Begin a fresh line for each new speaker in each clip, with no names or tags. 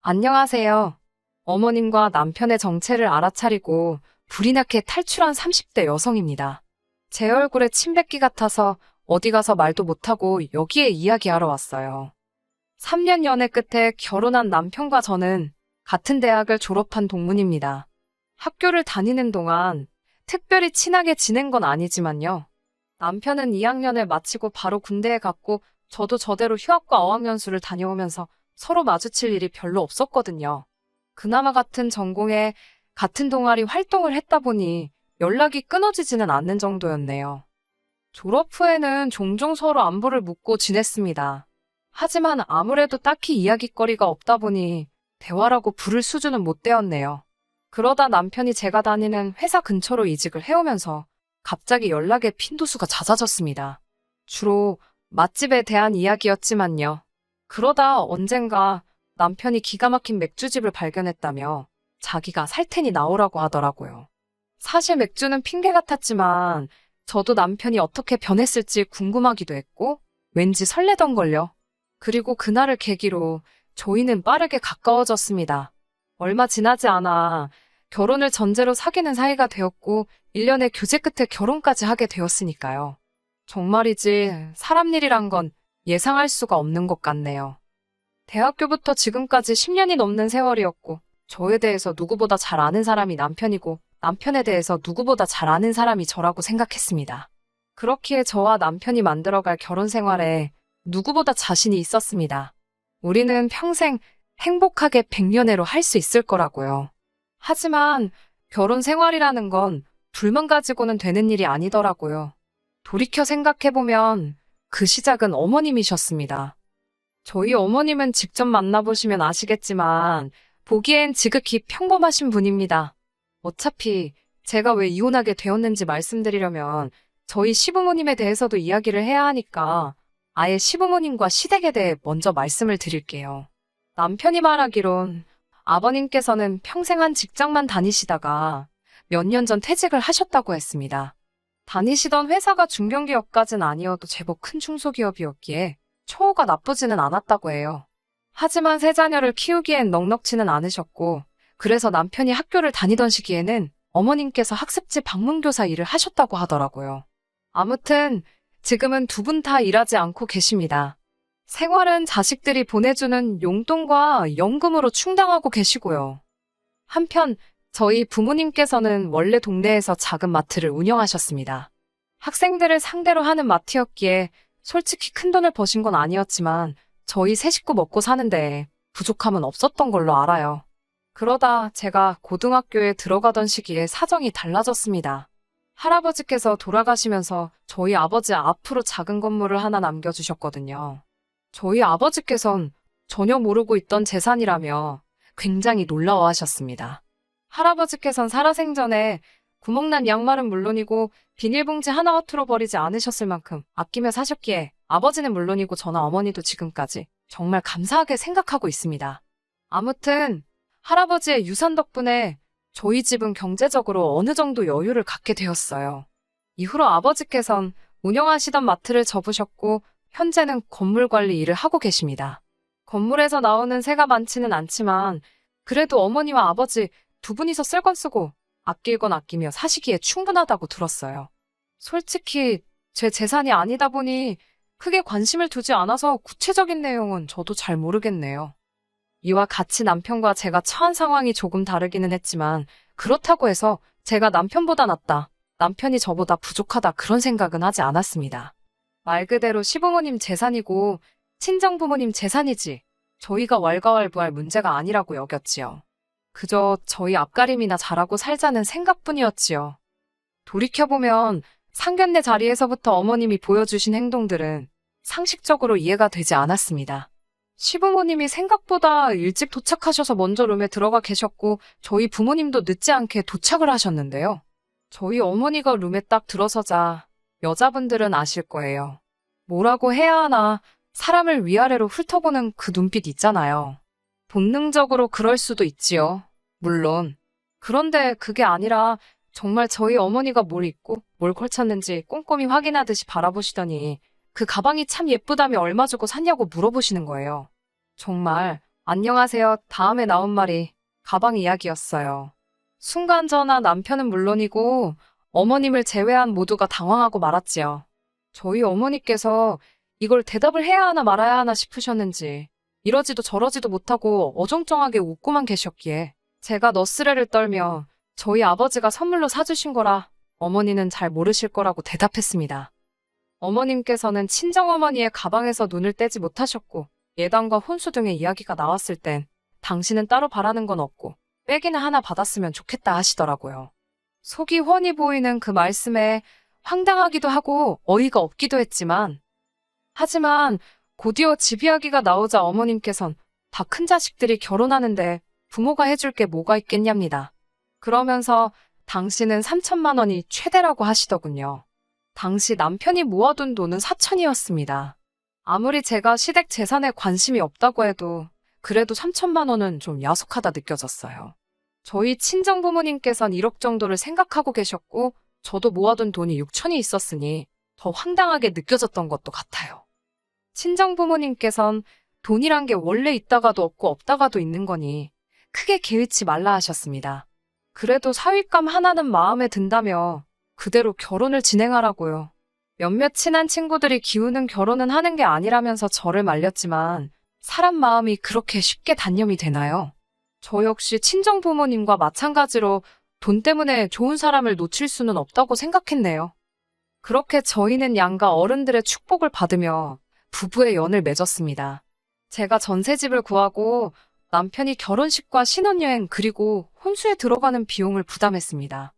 안녕하세요. 어머님과 남편의 정체를 알아차리고 불이 나게 탈출한 30대 여성입니다. 제 얼굴에 침뱉기 같아서 어디 가서 말도 못하고 여기에 이야기하러 왔어요. 3년 연애 끝에 결혼한 남편과 저는 같은 대학을 졸업한 동문입니다. 학교를 다니는 동안 특별히 친하게 지낸 건 아니지만요. 남편은 2학년을 마치고 바로 군대에 갔고 저도 저대로 휴학과 어학연수를 다녀오면서 서로 마주칠 일이 별로 없었거든요. 그나마 같은 전공에 같은 동아리 활동을 했다 보니 연락이 끊어지지는 않는 정도였네요. 졸업 후에는 종종 서로 안부를 묻고 지냈습니다. 하지만 아무래도 딱히 이야깃거리가 없다 보니 대화라고 부를 수준은 못 되었네요. 그러다 남편이 제가 다니는 회사 근처로 이직을 해오면서 갑자기 연락의 빈도수가 잦아졌습니다. 주로 맛집에 대한 이야기였지만요. 그러다 언젠가 남편이 기가 막힌 맥주집을 발견했다며 자기가 살 테니 나오라고 하더라고요. 사실 맥주는 핑계 같았지만 저도 남편이 어떻게 변했을지 궁금하기도 했고 왠지 설레던걸요. 그리고 그날을 계기로 저희는 빠르게 가까워졌습니다. 얼마 지나지 않아 결혼을 전제로 사귀는 사이가 되었고 1년의 교제 끝에 결혼까지 하게 되었으니까요. 정말이지 사람 일이란 건 예상할 수가 없는 것 같네요. 대학교부터 지금까지 10년이 넘는 세월이었고 저에 대해서 누구보다 잘 아는 사람이 남편이고 남편에 대해서 누구보다 잘 아는 사람이 저라고 생각했습니다. 그렇기에 저와 남편이 만들어갈 결혼 생활에 누구보다 자신이 있었습니다. 우리는 평생 행복하게 백년해로 할 수 있을 거라고요. 하지만 결혼 생활이라는 건 둘만 가지고는 되는 일이 아니더라고요. 돌이켜 생각해보면 그 시작은 어머님이셨습니다. 저희 어머님은 직접 만나보시면 아시겠지만 보기엔 지극히 평범하신 분입니다. 어차피 제가 왜 이혼하게 되었는지 말씀드리려면 저희 시부모님에 대해서도 이야기를 해야 하니까 아예 시부모님과 시댁에 대해 먼저 말씀을 드릴게요. 남편이 말하기론 아버님께서는 평생 한 직장만 다니시다가 몇 년 전 퇴직을 하셨다고 했습니다. 다니시던 회사가 중견기업까진 아니어도 제법 큰 중소기업이었기에 처우가 나쁘지는 않았다고 해요. 하지만 세 자녀를 키우기엔 넉넉지는 않으셨고 그래서 남편이 학교를 다니던 시기에는 어머님께서 학습지 방문교사 일을 하셨다고 하더라고요. 아무튼 지금은 두 분 다 일하지 않고 계십니다. 생활은 자식들이 보내주는 용돈과 연금으로 충당하고 계시고요. 한편 저희 부모님께서는 원래 동네에서 작은 마트를 운영하셨습니다. 학생들을 상대로 하는 마트였기에 솔직히 큰돈을 버신 건 아니었지만 저희 세 식구 먹고 사는데 부족함은 없었던 걸로 알아요. 그러다 제가 고등학교에 들어가던 시기에 사정이 달라졌습니다. 할아버지께서 돌아가시면서 저희 아버지 앞으로 작은 건물을 하나 남겨주셨거든요. 저희 아버지께선 전혀 모르고 있던 재산이라며 굉장히 놀라워하셨습니다. 할아버지께선 살아생전에 구멍난 양말은 물론이고 비닐봉지 하나 허투루 버리지 않으셨을 만큼 아끼며 사셨기에 아버지는 물론이고 저나 어머니도 지금까지 정말 감사하게 생각하고 있습니다. 아무튼 할아버지의 유산 덕분에 저희 집은 경제적으로 어느 정도 여유를 갖게 되었어요. 이후로 아버지께선 운영하시던 마트를 접으셨고 현재는 건물 관리 일을 하고 계십니다. 건물에서 나오는 세가 많지는 않지만 그래도 어머니와 아버지 두 분이서 쓸 건 쓰고 아낄 건 아끼며 사시기에 충분하다고 들었어요. 솔직히 제 재산이 아니다 보니 크게 관심을 두지 않아서 구체적인 내용은 저도 잘 모르겠네요. 이와 같이 남편과 제가 처한 상황이 조금 다르기는 했지만 그렇다고 해서 제가 남편보다 낫다, 남편이 저보다 부족하다 그런 생각은 하지 않았습니다. 말 그대로 시부모님 재산이고 친정부모님 재산이지 저희가 왈가왈부할 문제가 아니라고 여겼지요. 그저 저희 앞가림이나 잘하고 살자는 생각뿐이었지요. 돌이켜보면 상견례 자리에서부터 어머님이 보여주신 행동들은 상식적으로 이해가 되지 않았습니다. 시부모님이 생각보다 일찍 도착하셔서 먼저 룸에 들어가 계셨고 저희 부모님도 늦지 않게 도착을 하셨는데요. 저희 어머니가 룸에 딱 들어서자 여자분들은 아실 거예요. 뭐라고 해야 하나 사람을 위아래로 훑어보는 그 눈빛 있잖아요. 본능적으로 그럴 수도 있지요. 물론. 그런데 그게 아니라 정말 저희 어머니가 뭘 입고 뭘 걸쳤는지 꼼꼼히 확인하듯이 바라보시더니 그 가방이 참 예쁘다며 얼마 주고 샀냐고 물어보시는 거예요. 정말 안녕하세요. 다음에 나온 말이 가방 이야기였어요. 순간 저나 남편은 물론이고 어머님을 제외한 모두가 당황하고 말았지요. 저희 어머니께서 이걸 대답을 해야 하나 말아야 하나 싶으셨는지 이러지도 저러지도 못하고 어정쩡하게 웃고만 계셨기에 제가 너스레를 떨며 저희 아버지가 선물로 사주신 거라 어머니는 잘 모르실 거라고 대답했습니다. 어머님께서는 친정어머니의 가방에서 눈을 떼지 못하셨고 예단과 혼수 등의 이야기가 나왔을 땐 당신은 따로 바라는 건 없고 빼기는 하나 받았으면 좋겠다 하시더라고요. 속이 훤히 보이는 그 말씀에 황당하기도 하고 어이가 없기도 했지만 하지만 곧이어 집 이야기가 나오자 어머님께선 다 큰 자식들이 결혼하는데 부모가 해줄 게 뭐가 있겠냐입니다. 그러면서 당신은 3천만 원이 최대라고 하시더군요. 당시 남편이 모아둔 돈은 4천이었습니다. 아무리 제가 시댁 재산에 관심이 없다고 해도 그래도 3천만 원은 좀 야속하다 느껴졌어요. 저희 친정부모님께선 1억 정도를 생각하고 계셨고 저도 모아둔 돈이 6천이 있었으니 더 황당하게 느껴졌던 것도 같아요. 친정부모님께선 돈이란 게 원래 있다가도 없고 없다가도 있는 거니 크게 개의치 말라 하셨습니다. 그래도 사윗감 하나는 마음에 든다며 그대로 결혼을 진행하라고요. 몇몇 친한 친구들이 기우는 결혼은 하는 게 아니라면서 저를 말렸지만 사람 마음이 그렇게 쉽게 단념이 되나요? 저 역시 친정부모님과 마찬가지로 돈 때문에 좋은 사람을 놓칠 수는 없다고 생각했네요. 그렇게 저희는 양가 어른들의 축복을 받으며 부부의 연을 맺었습니다. 제가 전셋집을 구하고 남편이 결혼식과 신혼여행 그리고 혼수에 들어가는 비용을 부담했습니다.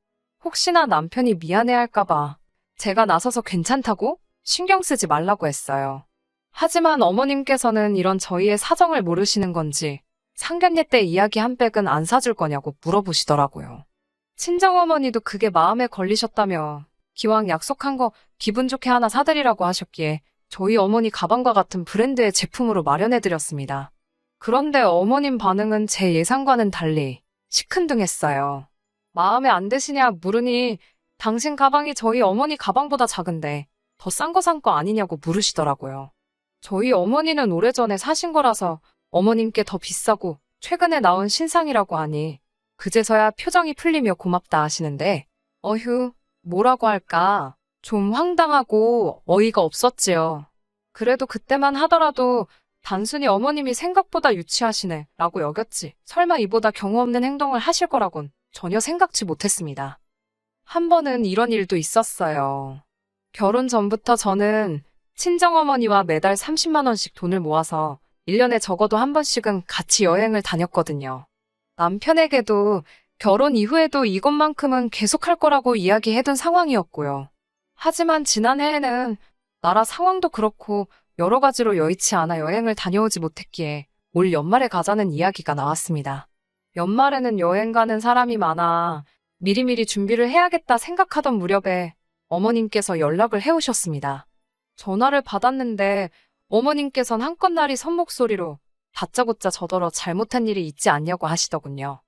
혹시나 남편이 미안해할까봐 제가 나서서 괜찮다고 신경 쓰지 말라고 했어요. 하지만 어머님께서는 이런 저희의 사정을 모르시는 건지 상견례 때 이야기 한 백은 안 사줄 거냐고 물어보시더라고요. 친정어머니도 그게 마음에 걸리셨다며 기왕 약속한 거 기분 좋게 하나 사드리라고 하셨기에 저희 어머니 가방과 같은 브랜드의 제품으로 마련해드렸습니다. 그런데 어머님 반응은 제 예상과는 달리 시큰둥했어요. 마음에 안 드시냐 물으니 당신 가방이 저희 어머니 가방보다 작은데 더 싼 거 산 거 아니냐고 물으시더라고요. 저희 어머니는 오래전에 사신 거라서 어머님께 더 비싸고 최근에 나온 신상이라고 하니 그제서야 표정이 풀리며 고맙다 하시는데 어휴 뭐라고 할까 좀 황당하고 어이가 없었지요. 그래도 그때만 하더라도 단순히 어머님이 생각보다 유치하시네 라고 여겼지 설마 이보다 경우 없는 행동을 하실 거라곤 전혀 생각지 못했습니다. 한 번은 이런 일도 있었어요. 결혼 전부터 저는 친정어머니와 매달 30만 원씩 돈을 모아서 1년에 적어도 한 번씩은 같이 여행을 다녔거든요. 남편에게도 결혼 이후에도 이것만큼은 계속할 거라고 이야기해둔 상황이었고요. 하지만 지난해에는 나라 상황도 그렇고 여러 가지로 여의치 않아 여행을 다녀오지 못했기에 올 연말에 가자는 이야기가 나왔습니다. 연말에는 여행 가는 사람이 많아 미리미리 준비를 해야겠다 생각하던 무렵에 어머님께서 연락을 해오셨습니다. 전화를 받았는데 어머님께선 한껏 나리 선 목소리로 다짜고짜 저더러 잘못한 일이 있지 않냐고 하시더군요.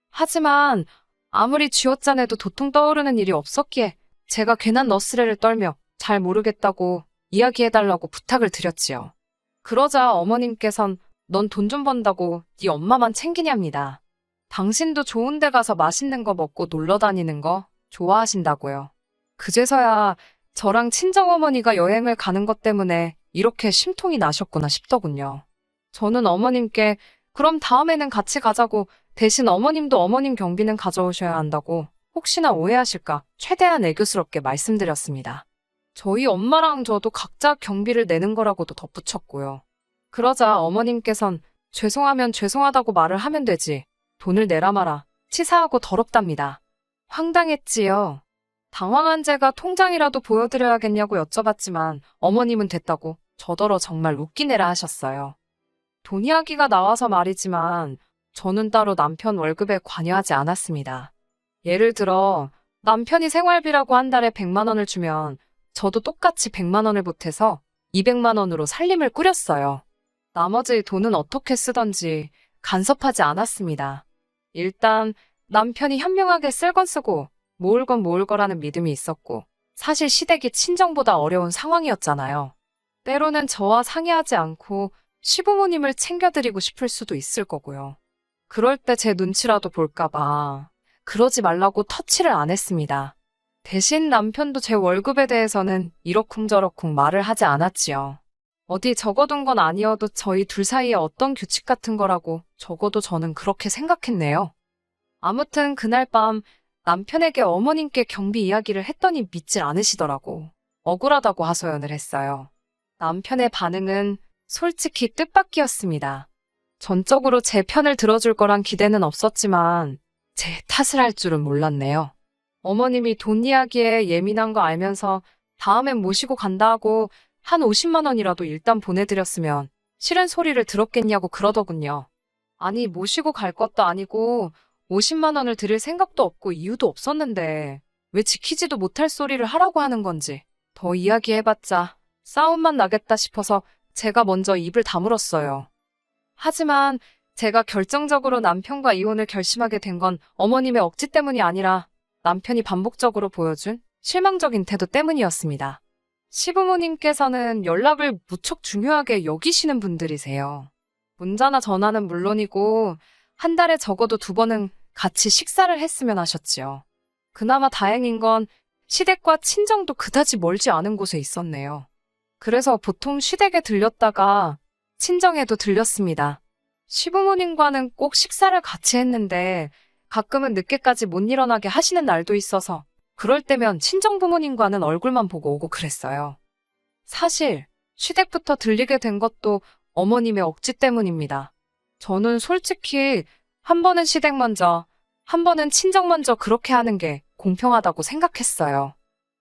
하지만 아무리 쥐어짜내도 도통 떠오르는 일이 없었기에 제가 괜한 너스레를 떨며 잘 모르겠다고 이야기해달라고 부탁을 드렸지요. 그러자 어머님께선 넌 돈 좀 번다고 네 엄마만 챙기냐입니다. 당신도 좋은 데 가서 맛있는 거 먹고 놀러 다니는 거 좋아하신다고요. 그제서야 저랑 친정어머니가 여행을 가는 것 때문에 이렇게 심통이 나셨구나 싶더군요. 저는 어머님께 그럼 다음에는 같이 가자고 대신 어머님도 어머님 경비는 가져오셔야 한다고 혹시나 오해하실까 최대한 애교스럽게 말씀드렸습니다. 저희 엄마랑 저도 각자 경비를 내는 거라고도 덧붙였고요. 그러자 어머님께선 죄송하면 죄송하다고 말을 하면 되지 돈을 내라 마라 치사하고 더럽답니다. 황당했지요. 당황한 제가 통장이라도 보여드려야겠냐고 여쭤봤지만 어머님은 됐다고 저더러 정말 웃기네라 하셨어요. 돈 이야기가 나와서 말이지만 저는 따로 남편 월급에 관여하지 않았습니다. 예를 들어 남편이 생활비라고 한 달에 100만 원을 주면 저도 똑같이 100만 원을 보태서 200만 원으로 살림을 꾸렸어요. 나머지 돈은 어떻게 쓰던지 간섭하지 않았습니다. 일단 남편이 현명하게 쓸 건 쓰고 모을 건 모을 거라는 믿음이 있었고 사실 시댁이 친정보다 어려운 상황이었잖아요. 때로는 저와 상의하지 않고 시부모님을 챙겨드리고 싶을 수도 있을 거고요. 그럴 때 제 눈치라도 볼까봐 그러지 말라고 터치를 안 했습니다. 대신 남편도 제 월급에 대해서는 이러쿵저러쿵 말을 하지 않았지요. 어디 적어둔 건 아니어도 저희 둘 사이에 어떤 규칙 같은 거라고 적어도 저는 그렇게 생각했네요. 아무튼 그날 밤 남편에게 어머님께 경비 이야기를 했더니 믿질 않으시더라고. 억울하다고 하소연을 했어요. 남편의 반응은 솔직히 뜻밖이었습니다. 전적으로 제 편을 들어줄 거란 기대는 없었지만 제 탓을 할 줄은 몰랐네요. 어머님이 돈 이야기에 예민한 거 알면서 다음엔 모시고 간다 하고 한 50만 원이라도 일단 보내드렸으면 싫은 소리를 들었겠냐고 그러더군요. 아니 모시고 갈 것도 아니고 50만 원을 드릴 생각도 없고 이유도 없었는데 왜 지키지도 못할 소리를 하라고 하는 건지 더 이야기해봤자 싸움만 나겠다 싶어서 제가 먼저 입을 다물었어요. 하지만 제가 결정적으로 남편과 이혼을 결심하게 된 건 어머님의 억지 때문이 아니라 남편이 반복적으로 보여준 실망적인 태도 때문이었습니다. 시부모님께서는 연락을 무척 중요하게 여기시는 분들이세요. 문자나 전화는 물론이고 한 달에 적어도 2번은 같이 식사를 했으면 하셨지요. 그나마 다행인 건 시댁과 친정도 그다지 멀지 않은 곳에 있었네요. 그래서 보통 시댁에 들렸다가 친정에도 들렸습니다. 시부모님과는 꼭 식사를 같이 했는데 가끔은 늦게까지 못 일어나게 하시는 날도 있어서 그럴 때면 친정부모님과는 얼굴만 보고 오고 그랬어요. 사실 시댁부터 들리게 된 것도 어머님의 억지 때문입니다. 저는 솔직히 한 번은 시댁 먼저, 한 번은 친정 먼저 그렇게 하는 게 공평하다고 생각했어요.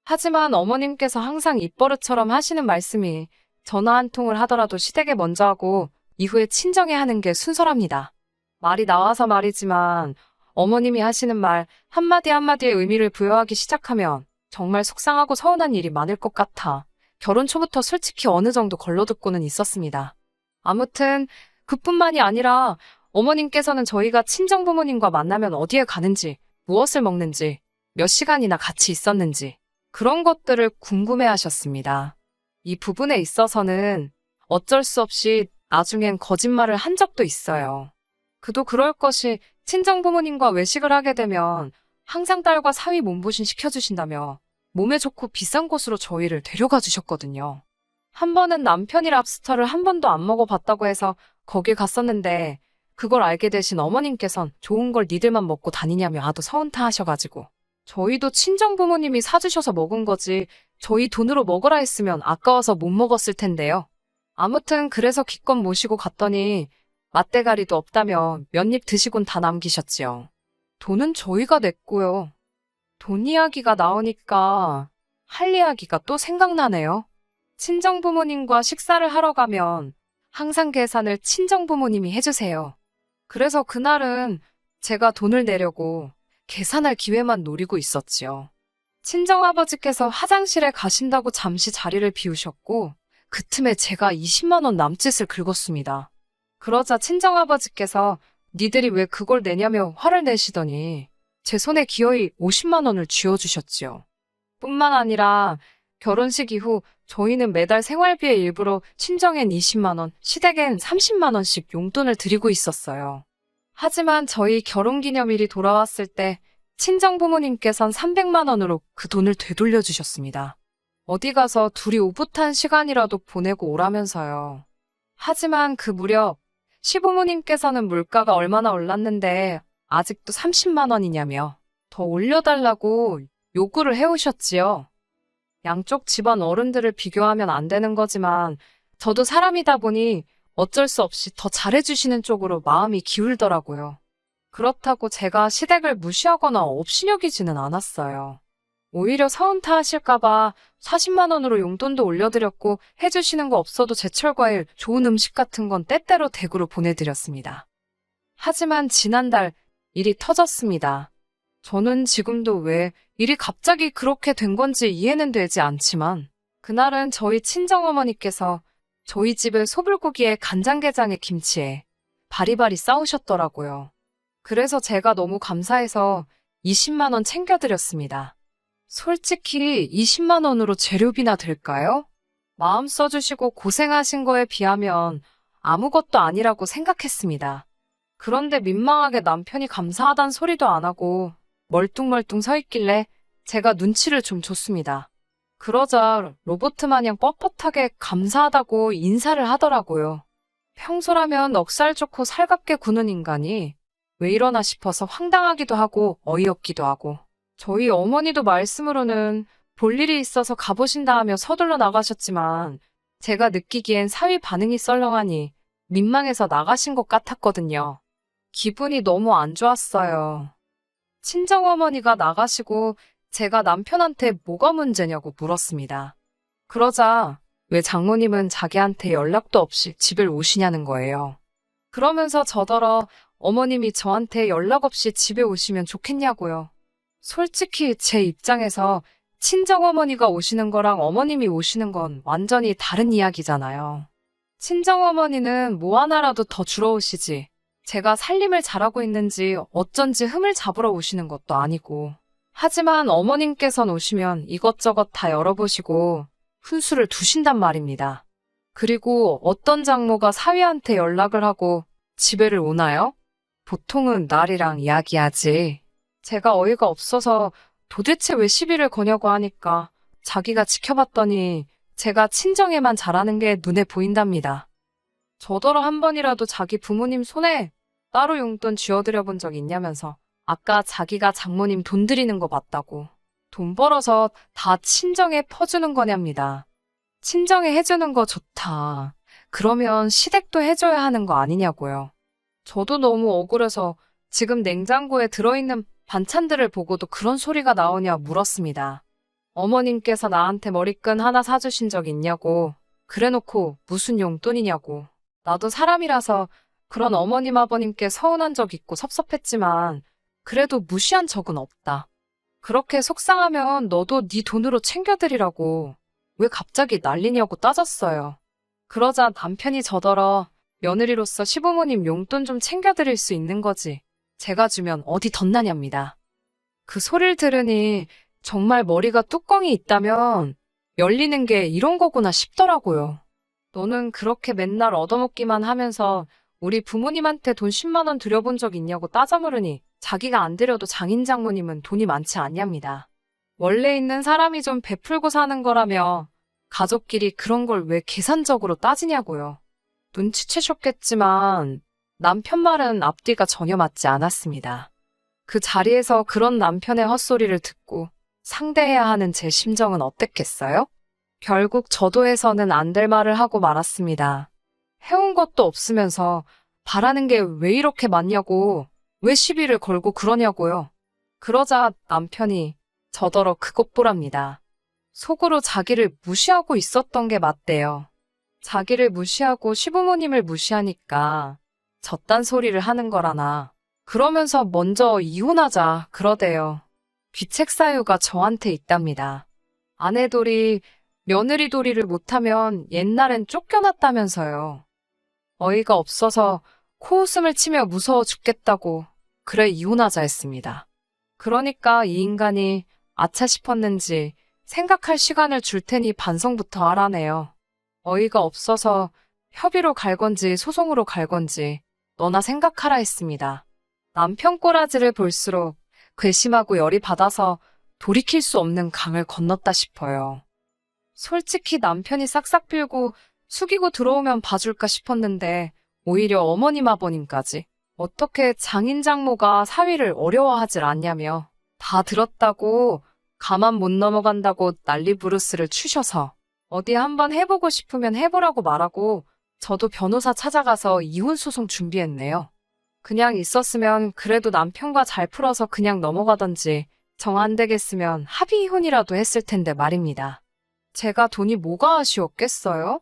하지만 어머님께서 항상 입버릇처럼 하시는 말씀이 전화 한 통을 하더라도 시댁에 먼저 하고 이후에 친정에 하는 게 순서랍니다. 말이 나와서 말이지만 어머님이 하시는 말 한마디 한마디에 의미를 부여하기 시작하면 정말 속상하고 서운한 일이 많을 것 같아 결혼 초부터 솔직히 어느 정도 걸러듣고는 있었습니다. 아무튼 그뿐만이 아니라 어머님께서는 저희가 친정부모님과 만나면 어디에 가는지, 무엇을 먹는지, 몇 시간이나 같이 있었는지 그런 것들을 궁금해하셨습니다. 이 부분에 있어서는 어쩔 수 없이 나중엔 거짓말을 한 적도 있어요. 그도 그럴 것이 친정부모님과 외식을 하게 되면 항상 딸과 사위 몸보신 시켜주신다며 몸에 좋고 비싼 곳으로 저희를 데려가 주셨거든요. 한 번은 남편이 랍스터를 한 번도 안 먹어봤다고 해서 거길 갔었는데 그걸 알게 되신 어머님께선 좋은 걸 니들만 먹고 다니냐며 하도 서운타 하셔가지고 저희도 친정부모님이 사주셔서 먹은 거지 저희 돈으로 먹으라 했으면 아까워서 못 먹었을 텐데요. 아무튼 그래서 기껏 모시고 갔더니 맛대가리도 없다며 몇 입 드시곤 다 남기셨지요. 돈은 저희가 냈고요. 돈 이야기가 나오니까 할 이야기가 또 생각나네요. 친정부모님과 식사를 하러 가면 항상 계산을 친정부모님이 해주세요. 그래서 그날은 제가 돈을 내려고 계산할 기회만 노리고 있었지요. 친정아버지께서 화장실에 가신다고 잠시 자리를 비우셨고 그 틈에 제가 20만 원 남짓을 긁었습니다. 그러자 친정아버지께서 니들이 왜 그걸 내냐며 화를 내시더니 제 손에 기어이 50만 원을 쥐어주셨지요. 뿐만 아니라 결혼식 이후 저희는 매달 생활비의 일부로 친정엔 20만 원, 시댁엔 30만 원씩 용돈을 드리고 있었어요. 하지만 저희 결혼기념일이 돌아왔을 때 친정부모님께선 300만 원으로 그 돈을 되돌려 주셨습니다. 어디 가서 둘이 오붓한 시간이라도 보내고 오라면서요. 하지만 그 무렵 시부모님께서는 물가가 얼마나 올랐는데 아직도 30만 원이냐며 더 올려달라고 요구를 해오셨지요. 양쪽 집안 어른들을 비교하면 안 되는 거지만 저도 사람이다 보니 어쩔 수 없이 더 잘해주시는 쪽으로 마음이 기울더라고요. 그렇다고 제가 시댁을 무시하거나 업신여기지는 않았어요. 오히려 서운타 하실까봐 40만 원으로 용돈도 올려드렸고 해주시는 거 없어도 제철과일, 좋은 음식 같은 건 때때로 댁으로 보내드렸습니다. 하지만 지난달 일이 터졌습니다. 저는 지금도 왜 일이 갑자기 그렇게 된 건지 이해는 되지 않지만 그날은 저희 친정어머니께서 저희 집의 소불고기에 간장게장에 김치에 바리바리 싸우셨더라고요. 그래서 제가 너무 감사해서 20만 원 챙겨드렸습니다. 솔직히 20만 원으로 재료비나 될까요? 마음 써주시고 고생하신 거에 비하면 아무것도 아니라고 생각했습니다. 그런데 민망하게 남편이 감사하단 소리도 안 하고 멀뚱멀뚱 서 있길래 제가 눈치를 좀 줬습니다. 그러자 로봇 마냥 뻣뻣하게 감사하다고 인사를 하더라고요. 평소라면 넉살 좋고 살갑게 구는 인간이 왜 이러나 싶어서 황당하기도 하고 어이없기도 하고, 저희 어머니도 말씀으로는 볼 일이 있어서 가보신다 하며 서둘러 나가셨지만 제가 느끼기엔 사위 반응이 썰렁하니 민망해서 나가신 것 같았거든요. 기분이 너무 안 좋았어요. 친정어머니가 나가시고 제가 남편한테 뭐가 문제냐고 물었습니다. 그러자 왜 장모님은 자기한테 연락도 없이 집을 오시냐는 거예요. 그러면서 저더러 어머님이 저한테 연락 없이 집에 오시면 좋겠냐고요. 솔직히 제 입장에서 친정어머니가 오시는 거랑 어머님이 오시는 건 완전히 다른 이야기잖아요. 친정어머니는 뭐 하나라도 더 주러 오시지. 제가 살림을 잘하고 있는지 어쩐지 흠을 잡으러 오시는 것도 아니고. 하지만 어머님께선 오시면 이것저것 다 열어보시고 훈수를 두신단 말입니다. 그리고 어떤 장모가 사위한테 연락을 하고 집에를 오나요? 보통은 날이랑 이야기하지. 제가 어이가 없어서 도대체 왜 시비를 거냐고 하니까 자기가 지켜봤더니 제가 친정에만 잘하는 게 눈에 보인답니다. 저더러 한 번이라도 자기 부모님 손에 따로 용돈 쥐어드려 본 적 있냐면서 아까 자기가 장모님 돈 드리는 거 맞다고. 돈 벌어서 다 친정에 퍼주는 거냐입니다. 친정에 해주는 거 좋다. 그러면 시댁도 해줘야 하는 거 아니냐고요. 저도 너무 억울해서 지금 냉장고에 들어있는 반찬들을 보고도 그런 소리가 나오냐 물었습니다. 어머님께서 나한테 머리끈 하나 사주신 적 있냐고. 그래놓고 무슨 용돈이냐고. 나도 사람이라서 그런 어머님 아버님께 서운한 적 있고 섭섭했지만 그래도 무시한 적은 없다. 그렇게 속상하면 너도 네 돈으로 챙겨드리라고. 왜 갑자기 난리냐고 따졌어요. 그러자 남편이 저더러 며느리로서 시부모님 용돈 좀 챙겨드릴 수 있는 거지. 제가 주면 어디 덧나냐입니다. 그 소리를 들으니 정말 머리가 뚜껑이 있다면 열리는 게 이런 거구나 싶더라고요. 너는 그렇게 맨날 얻어먹기만 하면서 우리 부모님한테 돈 10만 원 드려본 적 있냐고 따져 물으니 자기가 안 드려도 장인 장모님은 돈이 많지 않냐입니다. 원래 있는 사람이 좀 베풀고 사는 거라며 가족끼리 그런 걸 왜 계산적으로 따지냐고요. 눈치채셨겠지만 남편 말은 앞뒤가 전혀 맞지 않았습니다. 그 자리에서 그런 남편의 헛소리를 듣고 상대해야 하는 제 심정은 어땠겠어요? 결국 저도 해서는 안 될 말을 하고 말았습니다. 해온 것도 없으면서 바라는 게 왜 이렇게 많냐고, 왜 시비를 걸고 그러냐고요. 그러자 남편이 저더러 그것 보랍니다. 속으로 자기를 무시하고 있었던 게 맞대요. 자기를 무시하고 시부모님을 무시하니까 저딴 소리를 하는 거라나. 그러면서 먼저 이혼하자 그러대요. 귀책 사유가 저한테 있답니다. 아내돌이 며느리돌이를 못하면 옛날엔 쫓겨났다면서요. 어이가 없어서 코웃음을 치며 무서워 죽겠다고 그래 이혼하자 했습니다. 그러니까 이 인간이 아차 싶었는지 생각할 시간을 줄 테니 반성부터 하라네요. 어이가 없어서 협의로 갈 건지 소송으로 갈 건지 너나 생각하라 했습니다. 남편 꼬라지를 볼수록 괘씸하고 열이 받아서 돌이킬 수 없는 강을 건넜다 싶어요. 솔직히 남편이 싹싹 빌고 숙이고 들어오면 봐줄까 싶었는데 오히려 어머님 아버님까지 어떻게 장인 장모가 사위를 어려워하질 않냐며 다 들었다고 가만 못 넘어간다고 난리 부르스를 추셔서 어디 한번 해보고 싶으면 해보라고 말하고 저도 변호사 찾아가서 이혼 소송 준비했네요. 그냥 있었으면 그래도 남편과 잘 풀어서 그냥 넘어가던지 정 안 되겠으면 합의 이혼이라도 했을 텐데 말입니다. 제가 돈이 뭐가 아쉬웠겠어요?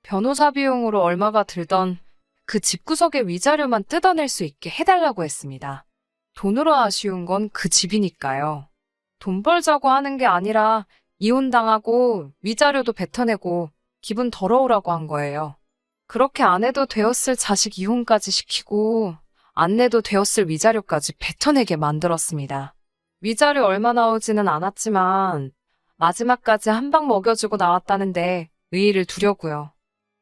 변호사 비용으로 얼마가 들던 그 집구석의 위자료만 뜯어낼 수 있게 해달라고 했습니다. 돈으로 아쉬운 건 그 집이니까요. 돈 벌자고 하는 게 아니라 이혼당하고 위자료도 뱉어내고 기분 더러우라고 한 거예요. 그렇게 안 해도 되었을 자식 이혼까지 시키고 안 내도 되었을 위자료까지 뱉어내게 만들었습니다. 위자료 얼마 나오지는 않았지만 마지막까지 한 방 먹여주고 나왔다는데 의의를 두려고요.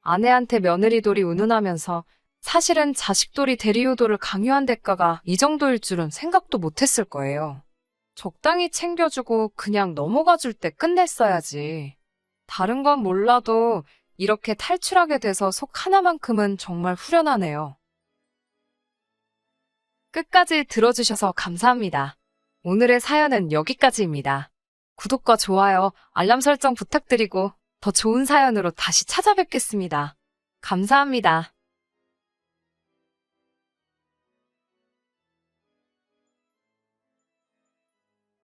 아내한테 며느리돌이 운운하면서 사실은 자식돌이 대리효도를 강요한 대가가 이 정도일 줄은 생각도 못했을 거예요. 적당히 챙겨주고 그냥 넘어가 줄 때 끝냈어야지. 다른 건 몰라도 이렇게 탈출하게 돼서 속 하나만큼은 정말 후련하네요. 끝까지 들어주셔서 감사합니다. 오늘의 사연은 여기까지입니다. 구독과 좋아요, 알람 설정 부탁드리고 더 좋은 사연으로 다시 찾아뵙겠습니다. 감사합니다.